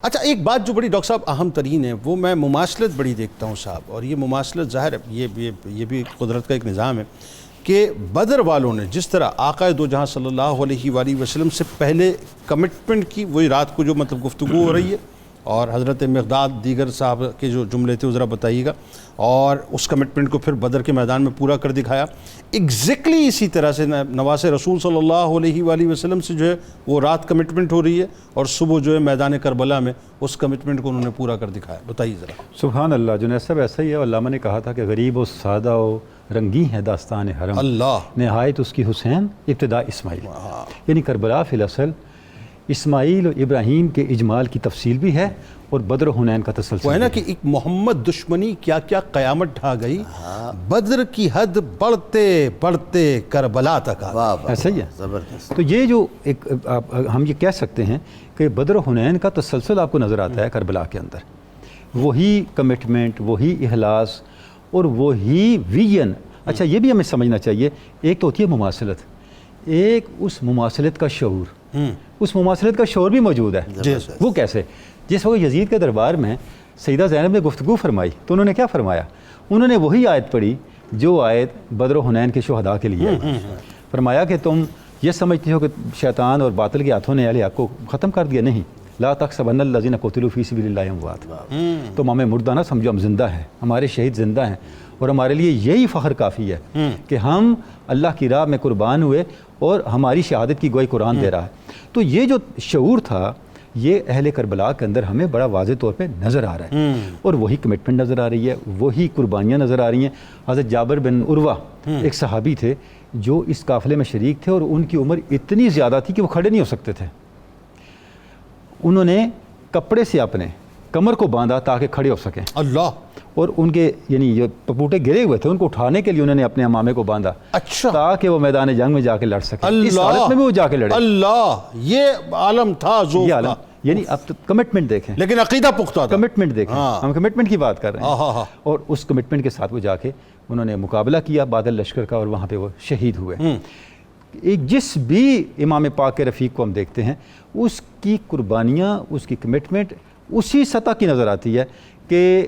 اچھا ایک بات جو بڑی ڈاکٹر صاحب اہم ترین ہے وہ میں مماثلت بڑی دیکھتا ہوں صاحب، اور یہ مماثلت ظاہر ہے یہ بھی قدرت کا ایک نظام ہے کہ بدر والوں نے جس طرح آقا دو جہاں صلی اللہ علیہ وآلہ وسلم سے پہلے کمٹمنٹ کی، وہی رات کو جو مطلب گفتگو ہو رہی ہے، اور حضرت مقداد دیگر صاحب کے جو جملے تھے وہ ذرا بتائیے گا، اور اس کمٹمنٹ کو پھر بدر کے میدان میں پورا کر دکھایا۔ ایگزیکٹلی اسی طرح سے نواس رسول صلی اللہ علیہ وآلہ وسلم سے جو ہے وہ رات کمٹمنٹ ہو رہی ہے، اور صبح جو ہے میدان کربلا میں اس کمٹمنٹ کو انہوں نے پورا کر دکھایا۔ بتائیے ذرا۔ سبحان اللہ، جنید صاحب ایسا ہی ہے، علامہ نے کہا تھا کہ غریب و سادہ و رنگی ہے داستان حرم، اللہ نہایت اس کی حسین ابتدا اسماعیل، یعنی کربلا فی الاصل اسماعیل و ابراہیم کے اجمال کی تفصیل بھی ہے اور بدر و حنین کا تسلسل وہ ہے نا کہ ایک محمد دشمنی کیا کیا قیامت ڈھا گئی، بدر کی حد بڑھتے بڑھتے کربلا تک آ گئی۔ ایسا ہی ہے۔ زبردست۔ تو یہ جو ایک ہم یہ کہہ سکتے ہیں کہ بدر و حنین کا تسلسل آپ کو نظر آتا ہے کربلا کے اندر، وہی کمٹمنٹ، وہی اخلاص اور وہی ویژن۔ اچھا یہ بھی ہمیں سمجھنا چاہیے، ایک تو ہوتی ہے مماثلت، ایک اس مماثلت کا شعور، اس مماثلت کا شعور بھی موجود ہے۔ وہ کیسے؟ جس وقت یزید کے دربار میں سیدہ زینب نے گفتگو فرمائی تو انہوں نے کیا فرمایا؟ انہوں نے وہی آیت پڑھی جو آیت بدر و حنین کے شہداء کے لیے فرمایا کہ تم یہ سمجھتے ہو کہ شیطان اور باطل کے ہاتھوں نے اہل حق کو ختم کر دیا، نہیں، لا تحسبن الذین قتلوا فی سبیل اللہ اموات، تم ہمیں مردہ نہ سمجھو، ہم زندہ ہیں، ہمارے شہید زندہ ہیں، اور ہمارے لیے یہی فخر کافی ہے کہ ہم اللہ کی راہ میں قربان ہوئے اور ہماری شہادت کی گواہی قرآن دے رہا ہے۔ تو یہ جو شعور تھا یہ اہل کربلا کے اندر ہمیں بڑا واضح طور پہ نظر آ رہا ہے، اور وہی کمٹمنٹ نظر آ رہی ہے، وہی قربانیاں نظر آ رہی ہیں۔ حضرت جابر بن عروہ ایک صحابی تھے جو اس قافلے میں شریک تھے، اور ان کی عمر اتنی زیادہ تھی کہ وہ کھڑے نہیں ہو سکتے تھے، انہوں نے کپڑے سے اپنے کمر کو باندھا تاکہ کھڑے ہو سکیں، اللہ، اور ان کے یعنی یہ پپوٹے گرے ہوئے تھے، ان کو اٹھانے کے لیے انہوں نے اپنے امامے کو باندھا اچھا، تاکہ وہ میدان جنگ میں جا کے لڑ سکیں، اس اللہ، حالت میں بھی وہ جا کے لڑے۔ اللہ، یہ عالم تھا ذوق یہ کا، عالم، یعنی اب تو کمٹمنٹ دیکھیں، لیکن عقیدہ پختہ تھا، کمٹمنٹ دیکھیں، ہم کمٹمنٹ کی بات کر رہے ہاں، ہیں، اور اس کمٹمنٹ کے ساتھ وہ جا کے انہوں نے مقابلہ کیا بادل لشکر کا، اور وہاں پہ وہ شہید ہوئے۔ ایک جس بھی امام پاک کے رفیق کو ہم دیکھتے ہیں اس کی قربانیاں، اس کی کمٹمنٹ اسی سطح کی نظر آتی ہے کہ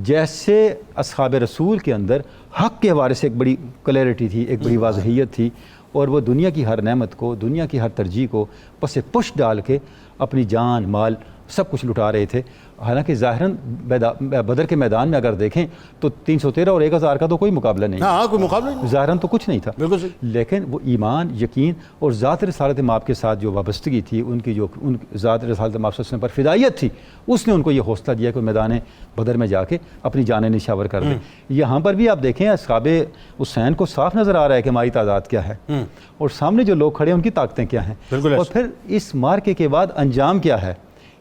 جیسے اصحاب رسول کے اندر حق کے حوالے سے ایک بڑی کلیئرٹی تھی، ایک بڑی واضحیت تھی، اور وہ دنیا کی ہر نعمت کو، دنیا کی ہر ترجیح کو پس پش ڈال کے اپنی جان مال سب کچھ لٹا رہے تھے۔ حالانکہ ظاہراً بدر کے میدان میں اگر دیکھیں تو 313 اور 1000 کا تو کوئی مقابلہ نہیں، ہاں کوئی مقابلہ نہیں، ظاہراً تو کچھ نہیں تھا، بالکل صحیح، لیکن وہ ایمان، یقین اور ذات رسالت مآب کے ساتھ جو وابستگی تھی، ان کی جو ان ذات رسالت مآب صلی اللہ علیہ وسلم پر فدائیت تھی، اس نے ان کو یہ حوصلہ دیا کہ میدان بدر میں جا کے اپنی جانیں نشاور کر دیں۔ یہاں پر بھی آپ دیکھیں اصحاب حسین کو صاف نظر آ رہا ہے کہ ہماری تعداد کیا ہے، اور سامنے جو لوگ کھڑے ہیں ان کی طاقتیں کیا ہیں، اور پھر اس مارکے کے بعد انجام کیا ہے،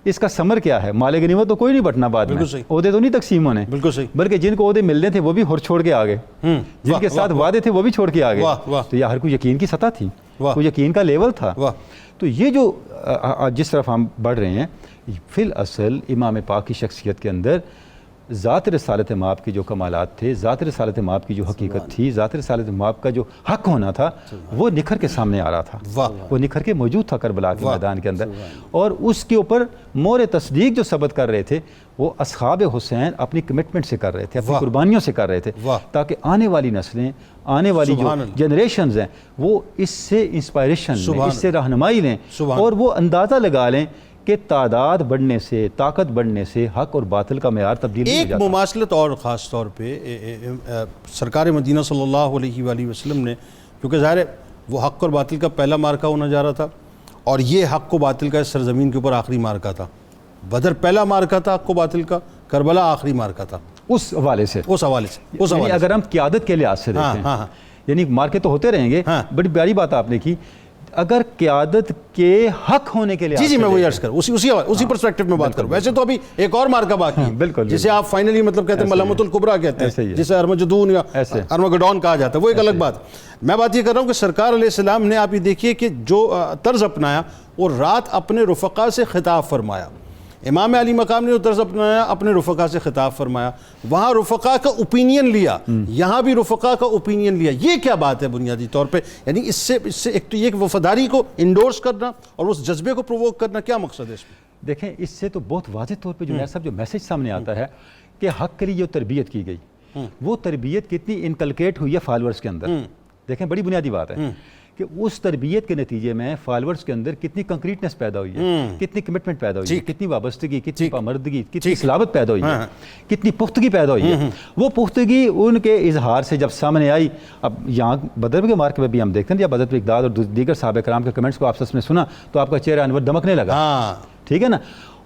اس کا ثمر کیا ہے۔ مال غنیمت تو کوئی نہیں بٹنا بعد میں، عہدے تو نہیں تقسیم ہونے، بالکل صحیح، بلکہ جن کو عہدے ملنے تھے وہ بھی ہور چھوڑ کے آگے، جن کے ساتھ وعدے تھے وہ بھی چھوڑ کے آگے، تو یہ ہر کوئی یقین کی سطح تھی، کوئی یقین کا لیول تھا۔ تو یہ جو جس طرف ہم بڑھ رہے ہیں، فی الاصل امام پاک کی شخصیت کے اندر ذات رسالت مآب کے جو کمالات تھے، ذات رسالت مآب کی جو حقیقت تھی، ذات رسالت مآب کا جو حق ہونا تھا، وہ نکھر کے سامنے آ رہا تھا، وہ نکھر کے موجود تھا کربلا کے میدان کے اندر، اور اس کے اوپر مور تصدیق جو ثبت کر رہے تھے وہ اصحاب حسین اپنی کمٹمنٹ سے کر رہے تھے، اپنی قربانیوں سے کر رہے تھے، تاکہ آنے والی نسلیں، آنے والی جو جنریشنز ہیں وہ اس سے انسپائریشن لیں، اس سے رہنمائی لیں، اور وہ اندازہ لگا لیں کہ تعداد بڑھنے سے، طاقت بڑھنے سے حق اور باطل کا معیار تبدیل نہیں ہو جاتا۔ ایک مماثلت اور خاص طور پہ سرکار مدینہ صلی اللہ علیہ وآلہ وسلم نے، کیونکہ ظاہر ہے وہ حق اور باطل کا پہلا مارکہ ہونا جا رہا تھا، اور یہ حق و باطل کا اس سرزمین کے اوپر آخری مارکہ تھا۔ بدر پہلا مارکہ تھا حق و باطل کا، کربلا آخری مارکہ تھا، اس حوالے سے، یعنی اگر ہم قیادت کے لحاظ سے دیکھیں، یعنی مارکے تو ہوتے رہیں گے، بڑی پیاری بات آپ نے کی، اگر قیادت کے حق ہونے کے لیے، جی میں وہی عرض کروں، اسی پرسپیکٹو میں بات کروں۔ ویسے تو ابھی ایک اور مارکہ باقی ہے، بالکل، جسے آپ فائنلی مطلب کہتے ہیں ملامت الکبریٰ کہتے ہیں، جسے ارمجدون یا ارمگڈون کہا جاتا ہے، وہ ایک الگ بات۔ میں بات یہ کر رہا ہوں کہ سرکار علیہ السلام نے، آپ یہ دیکھیے کہ جو طرز اپنایا، اور رات اپنے رفقا سے خطاب فرمایا، امام علی مقام نے جو طرز اپنایا اپنے رفقا سے خطاب فرمایا، وہاں رفقا کا اوپینین لیا، یہاں بھی رفقا کا اوپینین لیا۔ یہ کیا بات ہے بنیادی طور پہ؟ یعنی اس سے ایک تو یہ کہ وفاداری کو انڈورس کرنا اور اس جذبے کو پرووک کرنا، کیا مقصد ہے اس میں؟ دیکھیں اس سے تو بہت واضح طور پہ جنید صاحب جو میسج سامنے آتا ہے کہ حق کے لیے جو تربیت کی گئی وہ تربیت کتنی انکلکیٹ ہوئی ہے فالورز کے اندر. دیکھیں بڑی بنیادی بات ہے کہ اس تربیت کے نتیجے میں فالورز کے اندر کتنی کنکریٹنس پیدا ہوئی ہے, کتنی کمٹمنٹ پیدا ہوئی ہے, کتنی وابستگی, کتنی پامردگی, کتنی صلابت پیدا ہوئی ہے, کتنی پختگی پیدا ہوئی ہے. وہ پختگی ان کے اظہار سے جب سامنے آئی, اب یہاں بدر کے مارکے میں بھی ہم دیکھتے ہیں جب حضرت اقداد اور دیگر صحابہ کرام کے کمنٹس کو آپس میں سنا تو آپ کا چہرہ انور دمکنے لگا, ٹھیک ہے نا.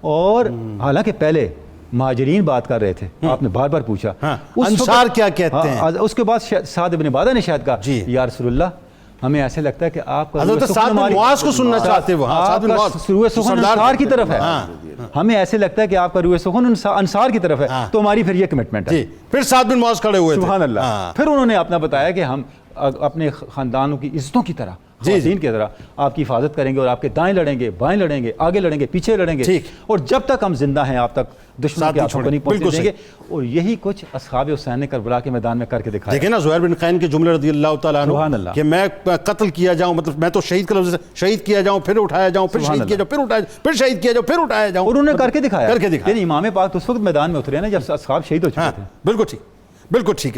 اور حالانکہ پہلے مہاجرین بات کر رہے تھے, آپ نے بار بار پوچھا انصار کیا کہتے ہیں, اس کے بعد سعد بن عبادہ نے شاید کہا یا رسول اللہ ہمیں ایسے لگتا ہے کہ آپ کا حضرت سعد بن معاذ کو سننا چاہتے ہیں, آپ کا روح سخن انصار کی طرف ہے, ہمیں ایسے لگتا ہے کہ آپ کا روح سخن انصار کی طرف ہے, تو ہماری پھر یہ کمٹمنٹ ہے. پھر سعد بن معاذ کھڑے ہوئے, سبحان اللہ. پھر انہوں نے اپنا بتایا کہ ہم اپنے خاندانوں کی عزتوں کی طرح, خواتین کی طرح آپ کی حفاظت کریں گے اور آپ کے دائیں لڑیں گے, بائیں لڑیں گے, آگے لڑیں گے, پیچھے لڑیں گے, اور جب تک ہم زندہ ہیں آپ تک دشمن کے ہاتھوں کو نہیں پہنچنے دیں گے. اور یہی کچھ اصحاب حسین نے کربلا کے میدان میں کر کے دکھایا. دیکھیں نا زہیر بن قین کے جملے رضی اللہ تعالیٰ عنہ کہ میں قتل کیا جاؤں, مطلب میں تو شہید کا لفظ شہید کیا جاؤں, پھر اٹھایا جاؤں, پھر شہید کیا جاؤں, پھر اٹھایا, پھر شہید کیا جاؤں, پھر اٹھایا جاؤں. انہوں نے کر کے دکھایا. یعنی امام پاک اس وقت میدان میں اترے نا جب اصحاب شہید ہو چکے تھے. بالکل ٹھیک, بالکل ٹھیک ہے.